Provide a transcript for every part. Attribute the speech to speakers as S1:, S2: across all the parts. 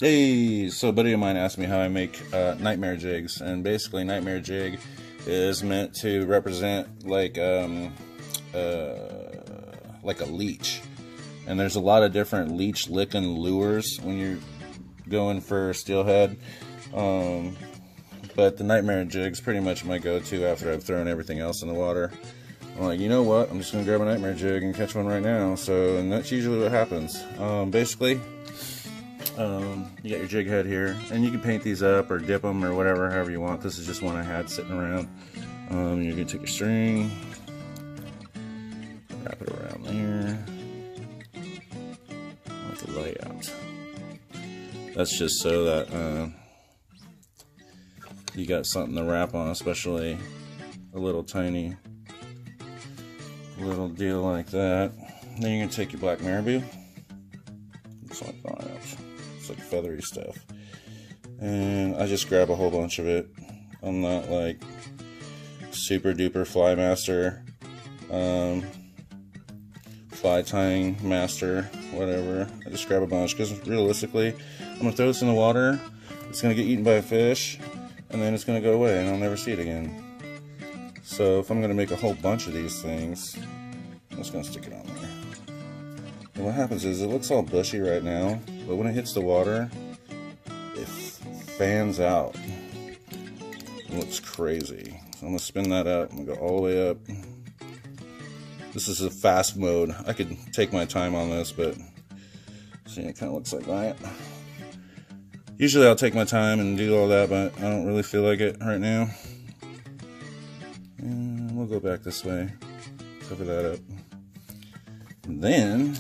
S1: Hey, so a buddy of mine asked me how I make nightmare jigs, and basically nightmare jig is meant to represent like a leech. And there's a lot of different leech licking lures when you're going for steelhead. But the nightmare jig's pretty much my go-to after I've thrown everything else in the water. I'm like, you know what? I'm just gonna grab a nightmare jig and catch one right now. And that's usually what happens. Basically. You got your jig head here, and you can paint these up or dip them or whatever, however you want. This is just one I had sitting around. You're gonna take your string, wrap it around there, like the layout. That's just so that you got something to wrap on, especially a little tiny little deal like that. Then you're gonna take your black marabou. Looks like that. Like feathery stuff, and I just grab a whole bunch of it. I'm not like super duper fly master, fly tying master, whatever. I just grab a bunch because realistically I'm gonna throw this in the water, it's gonna get eaten by a fish, and then it's gonna go away and I'll never see it again. So if I'm gonna make a whole bunch of these things, I'm just gonna stick it on there. And what happens is it looks all bushy right now, but when it hits the water, it fans out. It looks crazy. So I'm gonna spin that up. I'm gonna go all the way up. This is a fast mode. I could take my time on this, but see, it kind of looks like that. Usually I'll take my time and do all that, but I don't really feel like it right now. And we'll go back this way. Cover that up. And then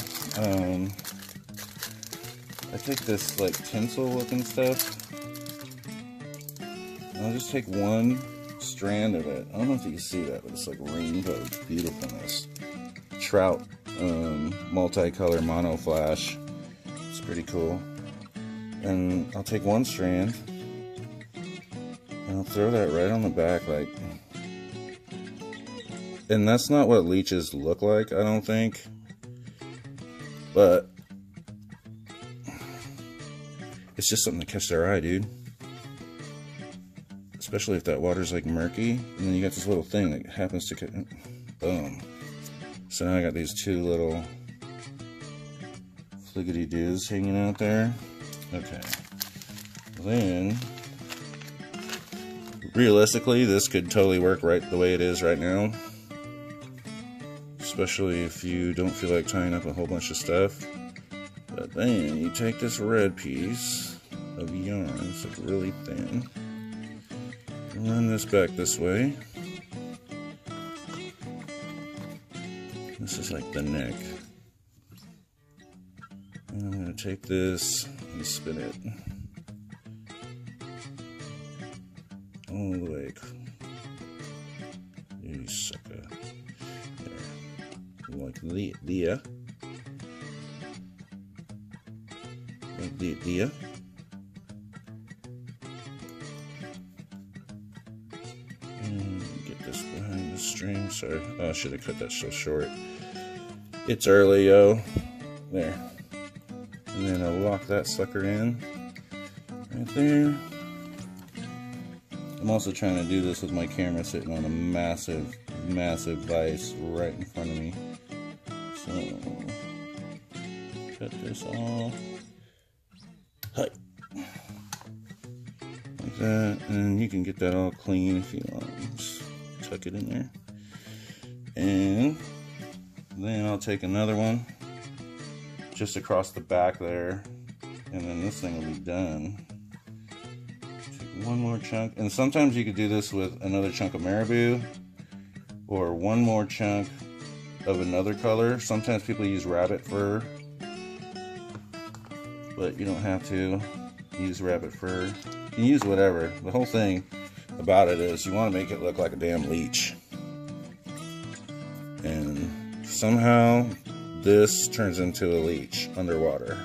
S1: I take this like tinsel looking stuff, and I'll just take one strand of it. I don't know if you can see that, but it's like rainbow beautifulness. Trout multicolor mono flash. It's pretty cool. And I'll take one strand and I'll throw that right on the back, like. And that's not what leeches look like, I don't think. But it's just something to catch their eye, dude. Especially if that water's like murky, and then you got this little thing that happens to catch. Boom. So now I got these two little fliggity doos hanging out there. Okay. Then, realistically, this could totally work right the way it is right now. Especially if you don't feel like tying up a whole bunch of stuff. But then you take this red piece of yarn, it's like really thin, and run this back this way. This is like the neck. And I'm going to take this and spin it all the way. You sucker. There. Like there. Like there. And get this behind the string. Sorry, I should have cut that so short. It's early, yo. There. And then I'll lock that sucker in right there. I'm also trying to do this with my camera sitting on a massive, massive vise right in front of me. So, cut this off. Hi. Like that. And you can get that all clean if you want. Just tuck it in there. And then I'll take another one just across the back there, and then this thing will be done. Take one more chunk, and sometimes you could do this with another chunk of marabou or one more chunk of another color. Sometimes people use rabbit fur, but you don't have to use rabbit fur. You can use whatever. The whole thing about it is you want to make it look like a damn leech. And somehow this turns into a leech underwater.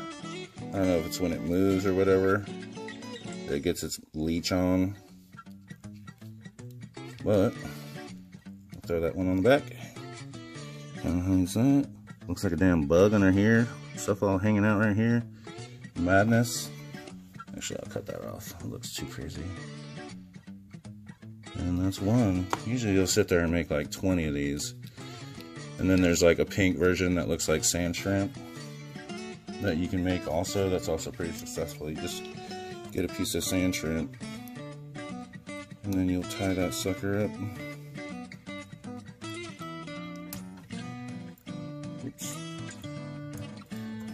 S1: I don't know if it's when it moves or whatever that it gets its leech on, but I'll throw that one on the back. Kind of hangs that. Looks like a damn bug under here. Stuff all hanging out right here. Madness. Actually, I'll cut that off. It looks too crazy. And that's one. Usually you'll sit there and make like 20 of these. And then there's like a pink version that looks like sand shrimp that you can make also. That's also pretty successful. You just get a piece of sand shrimp and then you'll tie that sucker up. Oops.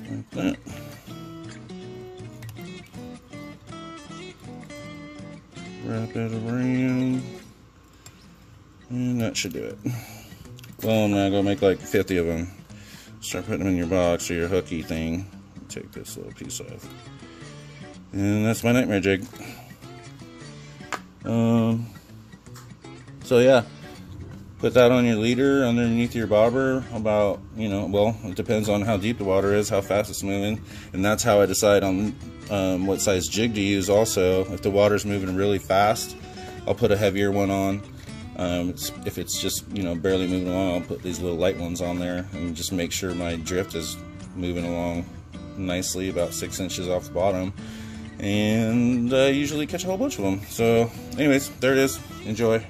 S1: Like that. Wrap it around, and that should do it. Well, I'm gonna go make like 50 of them. Start putting them in your box or your hooky thing. Take this little piece off, and that's my nightmare jig. So yeah, put that on your leader underneath your bobber. About, well, it depends on how deep the water is, how fast it's moving, and that's how I decide on what size jig to use. Also, if the water's moving really fast, I'll put a heavier one on. If it's just barely moving along, I'll put these little light ones on there and just make sure my drift is moving along nicely, about 6 inches off the bottom. And I usually catch a whole bunch of them. So anyways, there it is. Enjoy.